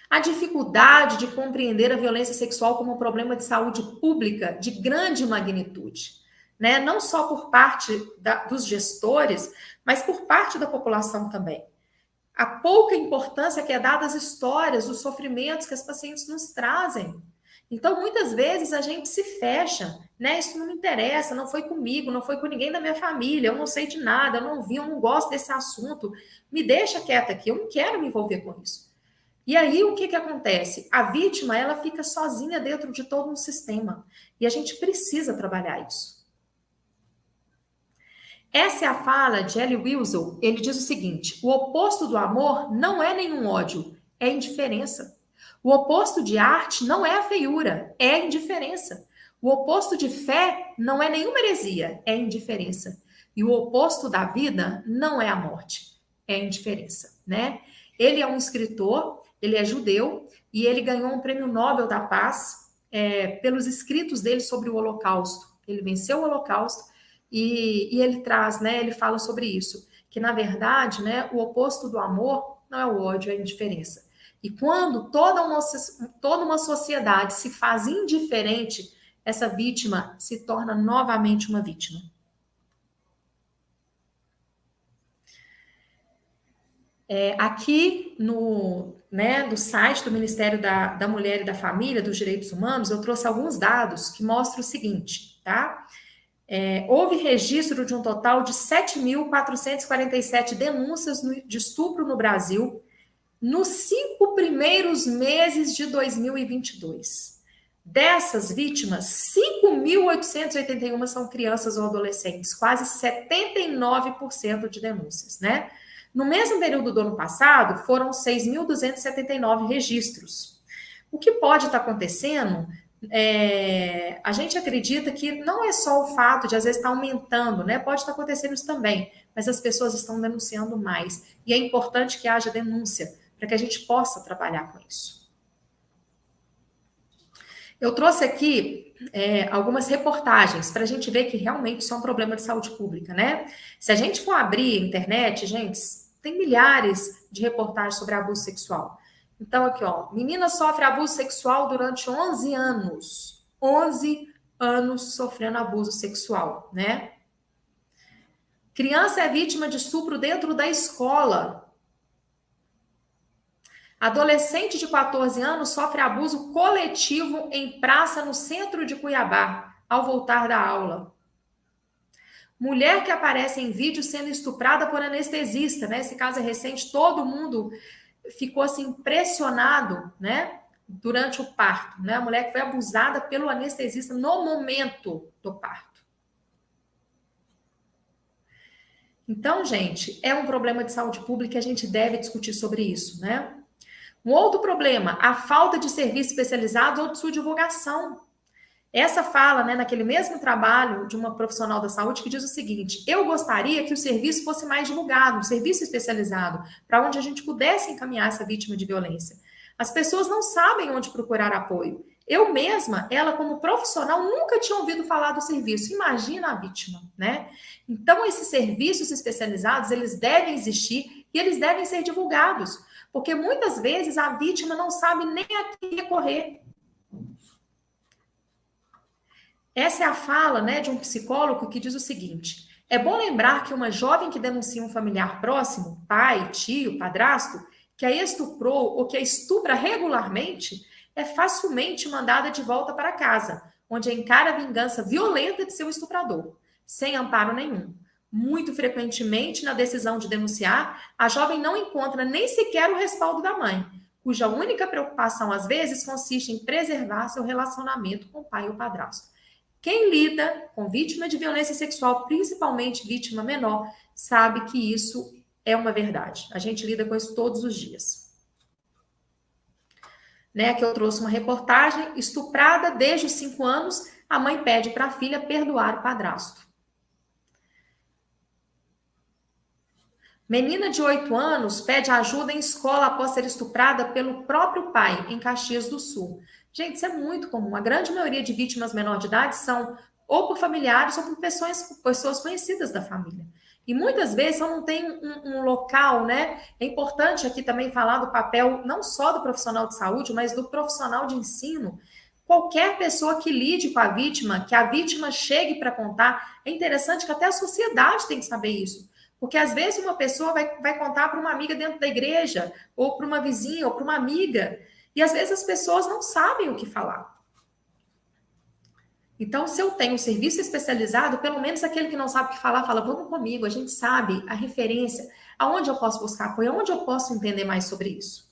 Speaker 1: A dificuldade de compreender a violência sexual como um problema de saúde pública de grande magnitude, né? Não só por parte dos gestores, mas por parte da população também. A pouca importância que é dada às histórias, os sofrimentos que as pacientes nos trazem. Então, muitas vezes a gente se fecha, né? Isso não me interessa, não foi comigo, não foi com ninguém da minha família, eu não sei de nada, eu não vi, eu não gosto desse assunto, me deixa quieta aqui, eu não quero me envolver com isso. E aí, o que acontece? A vítima, ela fica sozinha dentro de todo um sistema. E a gente precisa trabalhar isso. Essa é a fala de Elie Wiesel. Ele diz o seguinte: o oposto do amor não é nenhum ódio, é indiferença. O oposto de arte não é a feiura, é a indiferença. O oposto de fé não é nenhuma heresia, é a indiferença. E o oposto da vida não é a morte, é a indiferença, né? Ele é um escritor, ele é judeu e ele ganhou um prêmio Nobel da Paz pelos escritos dele sobre o Holocausto. Ele venceu o Holocausto e ele traz, né? Ele fala sobre isso, que na verdade, né? O oposto do amor não é o ódio, é a indiferença. E quando toda uma sociedade se faz indiferente, essa vítima se torna novamente uma vítima. Aqui no site do Ministério da Mulher e da Família, dos Direitos Humanos, eu trouxe alguns dados que mostram o seguinte, tá? Houve registro de um total de 7.447 denúncias de estupro no Brasil Nos 5 primeiros meses de 2022, dessas vítimas, 5.881 são crianças ou adolescentes, quase 79% de denúncias, né? No mesmo período do ano passado, foram 6.279 registros. O que pode estar acontecendo, a gente acredita que não é só o fato de, às vezes, estar aumentando, né? Pode estar acontecendo isso também, mas as pessoas estão denunciando mais. E é importante que haja denúncia, para que a gente possa trabalhar com isso. Eu trouxe aqui algumas reportagens para a gente ver que realmente isso é um problema de saúde pública, né? Se a gente for abrir a internet, gente, tem milhares de reportagens sobre abuso sexual. Então, aqui, ó, menina sofre abuso sexual durante 11 anos. 11 anos sofrendo abuso sexual, né? Criança é vítima de estupro dentro da escola. Adolescente de 14 anos sofre abuso coletivo em praça no centro de Cuiabá, ao voltar da aula. Mulher que aparece em vídeo sendo estuprada por anestesista, né? Esse caso é recente, todo mundo ficou assim impressionado, né? Durante o parto, né? A mulher que foi abusada pelo anestesista no momento do parto. Então, gente, é um problema de saúde pública e a gente deve discutir sobre isso, né? Um outro problema, a falta de serviços especializados ou de sua divulgação. Essa fala, né, naquele mesmo trabalho de uma profissional da saúde que diz o seguinte: eu gostaria que o serviço fosse mais divulgado, um serviço especializado, para onde a gente pudesse encaminhar essa vítima de violência. As pessoas não sabem onde procurar apoio. Eu mesma, ela como profissional, nunca tinha ouvido falar do serviço. Imagina a vítima, né? Então, esses serviços especializados, eles devem existir e eles devem ser divulgados, porque muitas vezes a vítima não sabe nem a quem recorrer. Essa é a fala, né, de um psicólogo que diz o seguinte: é bom lembrar que uma jovem que denuncia um familiar próximo, pai, tio, padrasto, que a estuprou ou que a estupra regularmente, é facilmente mandada de volta para casa, onde encara a vingança violenta de seu estuprador, sem amparo nenhum. Muito frequentemente, na decisão de denunciar, a jovem não encontra nem sequer o respaldo da mãe, cuja única preocupação, às vezes, consiste em preservar seu relacionamento com o pai ou padrasto. Quem lida com vítima de violência sexual, principalmente vítima menor, sabe que isso é uma verdade. A gente lida com isso todos os dias. Né, que eu trouxe uma reportagem: estuprada desde os 5 anos, a mãe pede para a filha perdoar o padrasto. Menina de 8 anos pede ajuda em escola após ser estuprada pelo próprio pai, em Caxias do Sul. Gente, isso é muito comum. A grande maioria de vítimas menor de idade são ou por familiares ou por pessoas conhecidas da família. E muitas vezes eu não tenho um local, né? É importante aqui também falar do papel não só do profissional de saúde, mas do profissional de ensino. Qualquer pessoa que lide com a vítima, que a vítima chegue para contar, é interessante que até a sociedade tem que saber isso. Porque às vezes uma pessoa vai contar para uma amiga dentro da igreja, ou para uma vizinha, ou para uma amiga, e às vezes as pessoas não sabem o que falar. Então, se eu tenho um serviço especializado, pelo menos aquele que não sabe o que falar, fala: vamos comigo, a gente sabe a referência, aonde eu posso buscar apoio, aonde eu posso entender mais sobre isso.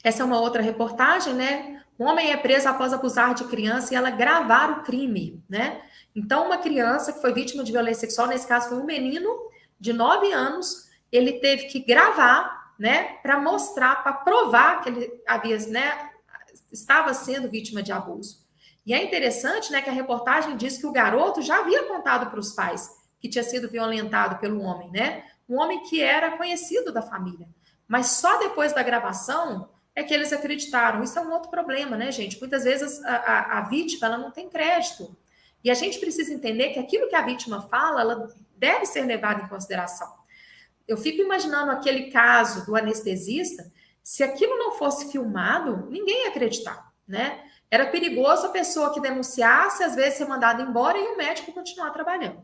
Speaker 1: Essa é uma outra reportagem, né? Um homem é preso após abusar de criança e ela gravar o crime, né? Então, uma criança que foi vítima de violência sexual, nesse caso foi um menino de 9 anos, ele teve que gravar, né, para mostrar, para provar que ele havia, né, estava sendo vítima de abuso. E é interessante, né, que a reportagem diz que o garoto já havia contado para os pais que tinha sido violentado pelo homem, né? Um homem que era conhecido da família. Mas só depois da gravação é que eles acreditaram. Isso é um outro problema, né, gente? Muitas vezes a vítima ela não tem crédito. E a gente precisa entender que aquilo que a vítima fala, ela deve ser levada em consideração. Eu fico imaginando aquele caso do anestesista, se aquilo não fosse filmado, ninguém ia acreditar, né? Era perigoso a pessoa que denunciasse, às vezes, ser mandada embora e o médico continuar trabalhando.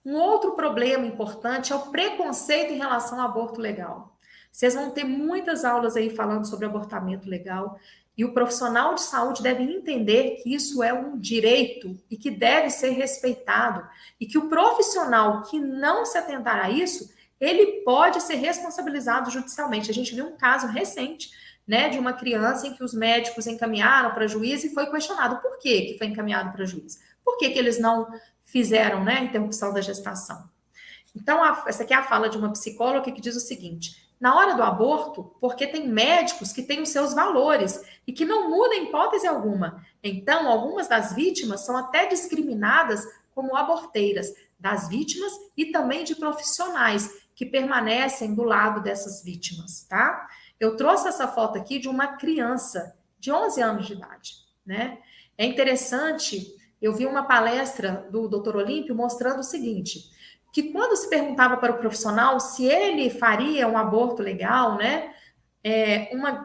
Speaker 1: Um outro problema importante é o preconceito em relação ao aborto legal. Vocês vão ter muitas aulas aí falando sobre abortamento legal. E o profissional de saúde deve entender que isso é um direito e que deve ser respeitado. E que o profissional que não se atentar a isso, ele pode ser responsabilizado judicialmente. A gente viu um caso recente, né, de uma criança em que os médicos encaminharam para juiz e foi questionado por que foi encaminhado para juiz. Por que eles não fizeram, né, a interrupção da gestação? Então, essa aqui é a fala de uma psicóloga que diz o seguinte: na hora do aborto, porque tem médicos que têm os seus valores e que não mudam em hipótese alguma. Então, algumas das vítimas são até discriminadas como aborteiras, das vítimas e também de profissionais que permanecem do lado dessas vítimas, tá? Eu trouxe essa foto aqui de uma criança de 11 anos de idade, né? É interessante, eu vi uma palestra do Dr. Olímpio mostrando o seguinte: que quando se perguntava para o profissional se ele faria um aborto legal, né?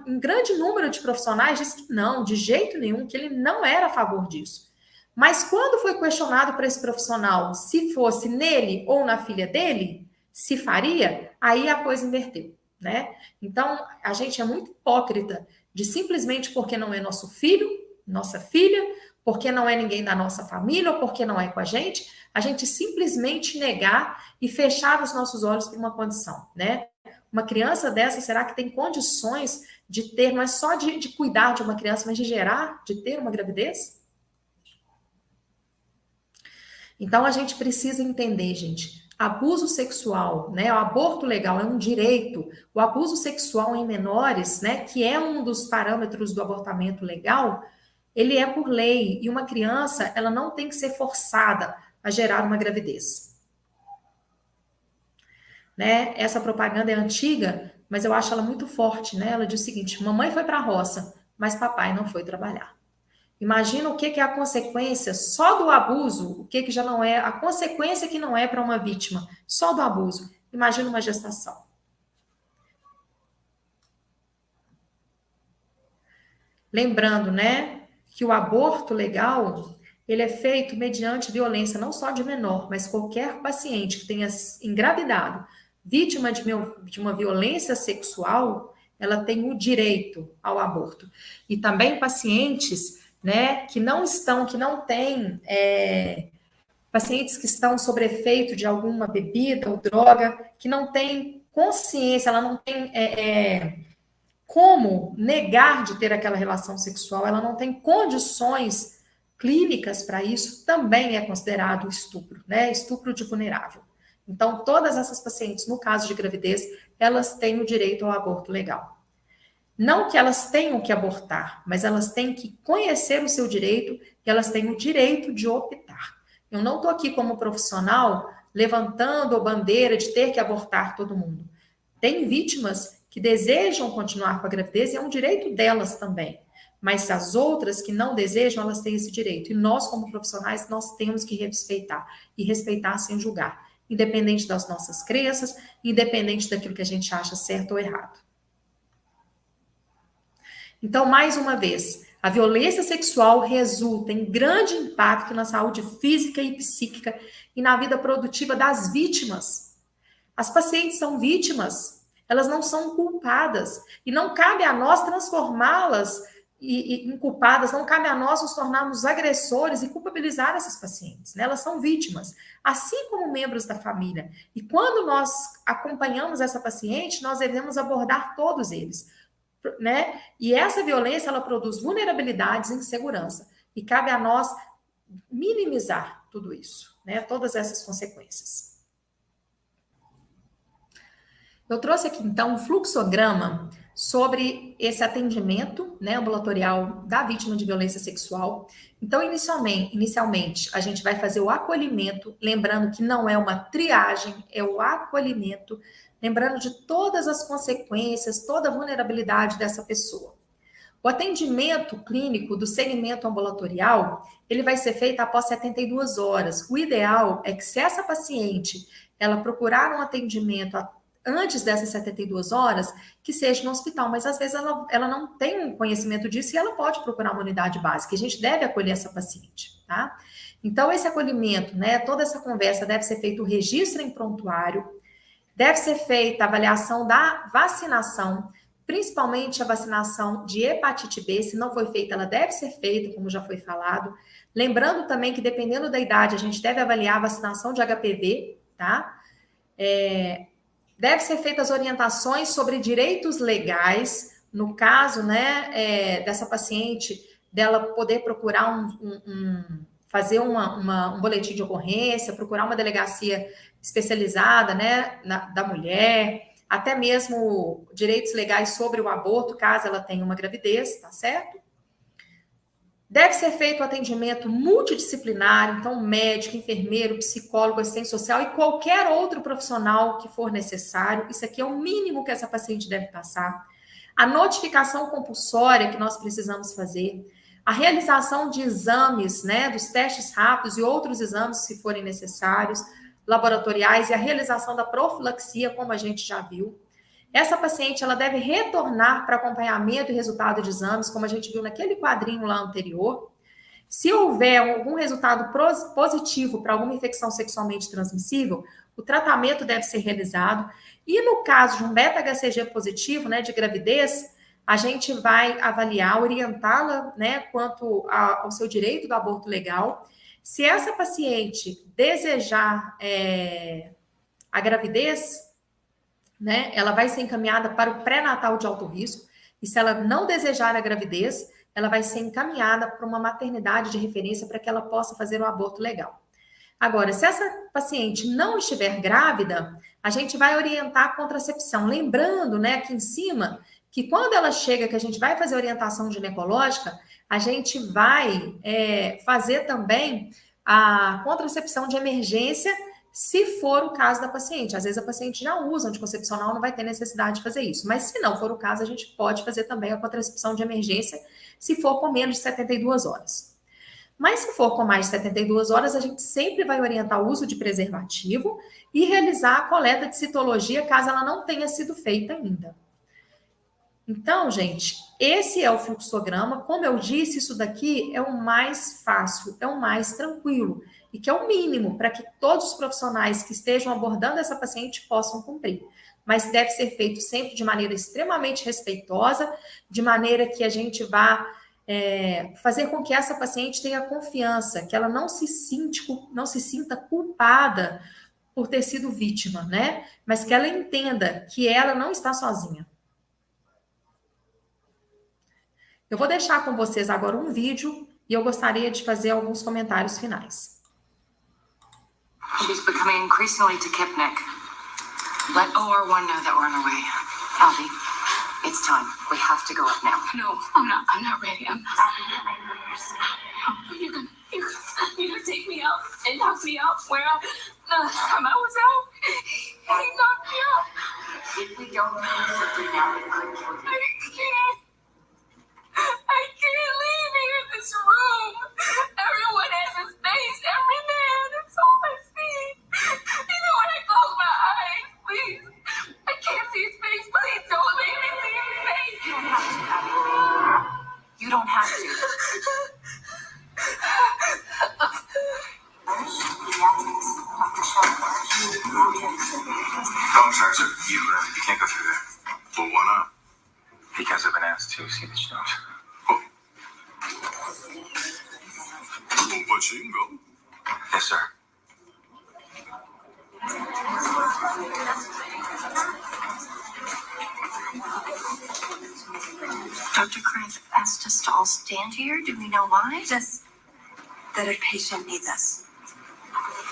Speaker 1: Um grande número de profissionais disse que não, de jeito nenhum, que ele não era a favor disso. Mas quando foi questionado para esse profissional se fosse nele ou na filha dele, se faria, aí a coisa inverteu, né? Então, a gente é muito hipócrita de simplesmente porque não é nosso filho, nossa filha, porque não é ninguém da nossa família ou porque não é com a gente simplesmente negar e fechar os nossos olhos para uma condição, né? Uma criança dessa, será que tem condições de ter, não é só de cuidar de uma criança, mas de gerar, de ter uma gravidez? Então, a gente precisa entender, gente, abuso sexual, né? O aborto legal é um direito. O abuso sexual em menores, né? Que é um dos parâmetros do abortamento legal, ele é por lei. E uma criança, ela não tem que ser forçada a gerar uma gravidez. Né? Essa propaganda é antiga, mas eu acho ela muito forte, né? Ela diz o seguinte: mamãe foi para a roça, mas papai não foi trabalhar. Imagina o que é a consequência só do abuso, o que já não é, a consequência que não é para uma vítima, só do abuso. Imagina uma gestação. Lembrando, né, que o aborto legal, ele é feito mediante violência não só de menor, mas qualquer paciente que tenha engravidado, vítima de uma violência sexual, ela tem o direito ao aborto. E também pacientes, né, que não têm, pacientes que estão sob efeito de alguma bebida ou droga, que não têm consciência, ela não tem como negar de ter aquela relação sexual, ela não tem condições clínicas para isso, também é considerado estupro, né? Estupro de vulnerável. Então, todas essas pacientes, no caso de gravidez, elas têm o direito ao aborto legal. Não que elas tenham que abortar, mas elas têm que conhecer o seu direito e elas têm o direito de optar. Eu não estou aqui como profissional levantando a bandeira de ter que abortar todo mundo. Tem vítimas que desejam continuar com a gravidez e é um direito delas também. Mas as outras que não desejam, elas têm esse direito. E nós, como profissionais, nós temos que respeitar. E respeitar sem julgar. Independente das nossas crenças, independente daquilo que a gente acha certo ou errado. Então, mais uma vez, a violência sexual resulta em grande impacto na saúde física e psíquica e na vida produtiva das vítimas. As pacientes são vítimas, elas não são culpadas. E não cabe a nós transformá-las em culpadas, não cabe a nós nos tornarmos agressores e culpabilizar essas pacientes. Né? Elas são vítimas, assim como membros da família. E quando nós acompanhamos essa paciente, nós devemos abordar todos eles. Né? E essa violência, ela produz vulnerabilidades e insegurança. E cabe a nós minimizar tudo isso, né? Todas essas consequências. Eu trouxe aqui, então, um fluxograma sobre esse atendimento, né, ambulatorial da vítima de violência sexual. Então, inicialmente, a gente vai fazer o acolhimento, lembrando que não é uma triagem, é o acolhimento, lembrando de todas as consequências, toda a vulnerabilidade dessa pessoa. O atendimento clínico do segmento ambulatorial, ele vai ser feito após 72 horas. O ideal é que se essa paciente, ela procurar um atendimento antes dessas 72 horas, que seja no hospital, mas às vezes ela não tem um conhecimento disso e ela pode procurar uma unidade básica. A gente deve acolher essa paciente, tá? Então, esse acolhimento, né, toda essa conversa deve ser feito o registro em prontuário, deve ser feita a avaliação da vacinação, principalmente a vacinação de hepatite B. Se não foi feita, ela deve ser feita, como já foi falado. Lembrando também que, dependendo da idade, a gente deve avaliar a vacinação de HPV, tá? Deve ser feitas orientações sobre direitos legais, no caso, né, dessa paciente, dela poder procurar fazer um boletim de ocorrência, procurar uma delegacia especializada, né, da mulher, até mesmo direitos legais sobre o aborto, caso ela tenha uma gravidez, tá certo? Deve ser feito o atendimento multidisciplinar, então médico, enfermeiro, psicólogo, assistente social e qualquer outro profissional que for necessário. Isso aqui é o mínimo que essa paciente deve passar. A notificação compulsória que nós precisamos fazer, a realização de exames, né, dos testes rápidos e outros exames, se forem necessários, laboratoriais, e a realização da profilaxia, como a gente já viu. Essa paciente, ela deve retornar para acompanhamento e resultado de exames, como a gente viu naquele quadrinho lá anterior. Se houver algum resultado positivo para alguma infecção sexualmente transmissível, o tratamento deve ser realizado. E no caso de um beta-HCG positivo, né, de gravidez, a gente vai avaliar, orientá-la, né, quanto ao seu direito do aborto legal. Se essa paciente desejar a gravidez, né, ela vai ser encaminhada para o pré-natal de alto risco, e se ela não desejar a gravidez, ela vai ser encaminhada para uma maternidade de referência para que ela possa fazer o aborto legal. Agora, se essa paciente não estiver grávida, a gente vai orientar a contracepção. Lembrando, né, aqui em cima, que quando ela chega, que a gente vai fazer orientação ginecológica, a gente vai fazer também a contracepção de emergência, se for o caso da paciente. Às vezes a paciente já usa anticoncepcional, não vai ter necessidade de fazer isso. Mas se não for o caso, a gente pode fazer também a contracepção de emergência, se for com menos de 72 horas. Mas se for com mais de 72 horas, a gente sempre vai orientar o uso de preservativo e realizar a coleta de citologia, caso ela não tenha sido feita ainda. Então, gente, esse é o fluxograma. Como eu disse, isso daqui é o mais fácil, é o mais tranquilo e que é o mínimo para que todos os profissionais que estejam abordando essa paciente possam cumprir. Mas deve ser feito sempre de maneira extremamente respeitosa, de maneira que a gente vá fazer com que essa paciente tenha confiança, que ela não se sinta culpada por ter sido vítima, né? Mas que ela entenda que ela não está sozinha. Eu vou deixar com vocês agora um vídeo e eu gostaria de fazer alguns comentários finais.
Speaker 2: She's becoming increasingly tachypnic. Let OR1 know that we're on our way. Abby, it's time. We have to go up now.
Speaker 3: No, I'm not ready. You're gonna take me out and knock me out where last time I was out. He knocked me out.
Speaker 2: If we don't do something now, it could kill you.
Speaker 3: I can't leave here in this room. Everyone has his face. Every man. It's all I see. Even when I close my eyes, please. I can't see his face. Please don't make me see his face.
Speaker 2: You don't have to, Abby. You don't have to.
Speaker 4: Oh, I'm sorry, sir. You can't go through there. Well, why not? Because I've been asked to see that you don't. Oh. Well, but you can go. Yes, sir.
Speaker 2: Dr. Krantz asked us to all stand here. Do we know why?
Speaker 5: Just that a patient needs us.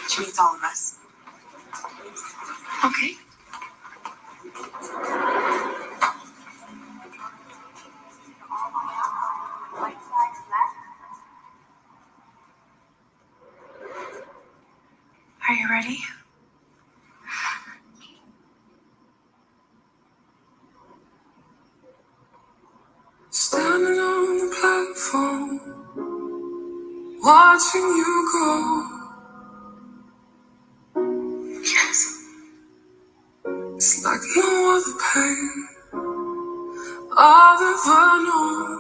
Speaker 5: She needs all of us.
Speaker 2: Okay. Are you ready?
Speaker 6: Standing on the platform, watching you go.
Speaker 2: Yes.
Speaker 6: It's like no other pain I've ever known.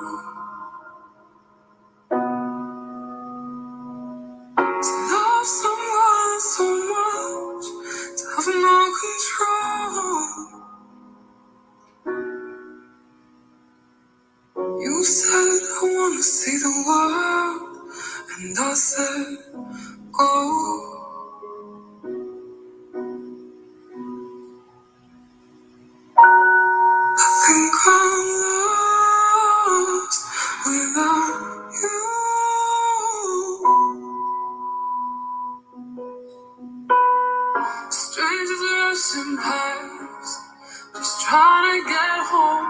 Speaker 6: To love someone so much, to have no control. Strangers rushing past, just trying to get home.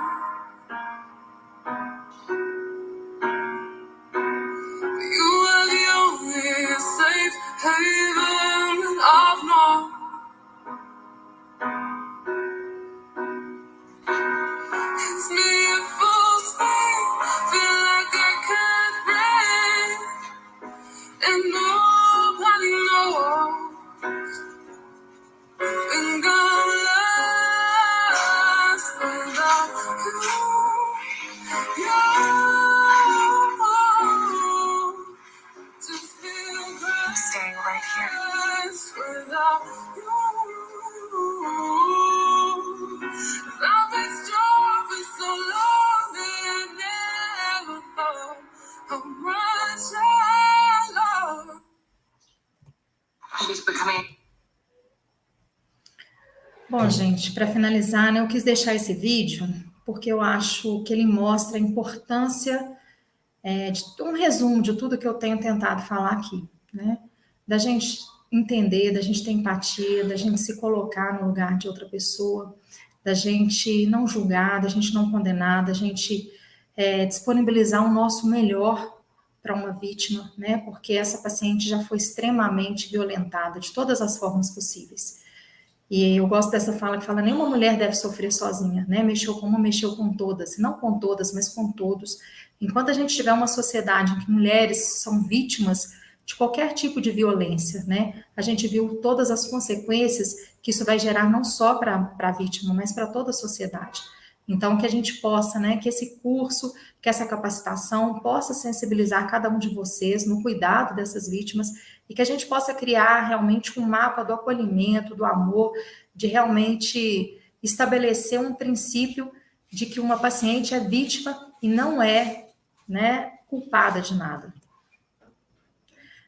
Speaker 6: You are the only safe haven that I've known. It's me at full speed, feel like I can't breathe, and nobody knows. Think I'm lost without you.
Speaker 2: I'm staying right here.
Speaker 6: Without you. I've been strong for so long that I never thought how much I love.
Speaker 2: She's becoming.
Speaker 1: Bom, gente, para finalizar, né, eu quis deixar esse vídeo porque eu acho que ele mostra a importância de um resumo de tudo que eu tenho tentado falar aqui, né? Da gente entender, da gente ter empatia, da gente se colocar no lugar de outra pessoa, da gente não julgar, da gente não condenar, da gente disponibilizar o nosso melhor para uma vítima, né? Porque essa paciente já foi extremamente violentada de todas as formas possíveis. E eu gosto dessa fala que fala, nenhuma mulher deve sofrer sozinha, né? Mexeu com uma, mexeu com todas. Não com todas, mas com todos. Enquanto a gente tiver uma sociedade em que mulheres são vítimas de qualquer tipo de violência, né? A gente viu todas as consequências que isso vai gerar não só para a vítima, mas para toda a sociedade. Então, que a gente possa, né, que esse curso, que essa capacitação possa sensibilizar cada um de vocês no cuidado dessas vítimas e que a gente possa criar realmente um mapa do acolhimento, do amor, de realmente estabelecer um princípio de que uma paciente é vítima e não é, né, culpada de nada.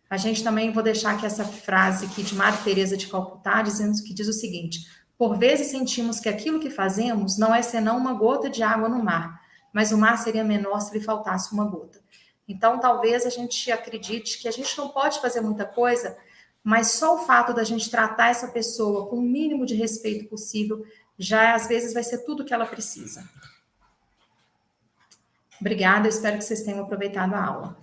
Speaker 1: A gente também, vou deixar aqui essa frase aqui de Madre Teresa de Calcutá, que diz o seguinte: por vezes sentimos que aquilo que fazemos não é senão uma gota de água no mar, mas o mar seria menor se lhe faltasse uma gota. Então, talvez a gente acredite que a gente não pode fazer muita coisa, mas só o fato da gente tratar essa pessoa com o mínimo de respeito possível, já às vezes vai ser tudo que ela precisa. Obrigada, eu espero que vocês tenham aproveitado a aula.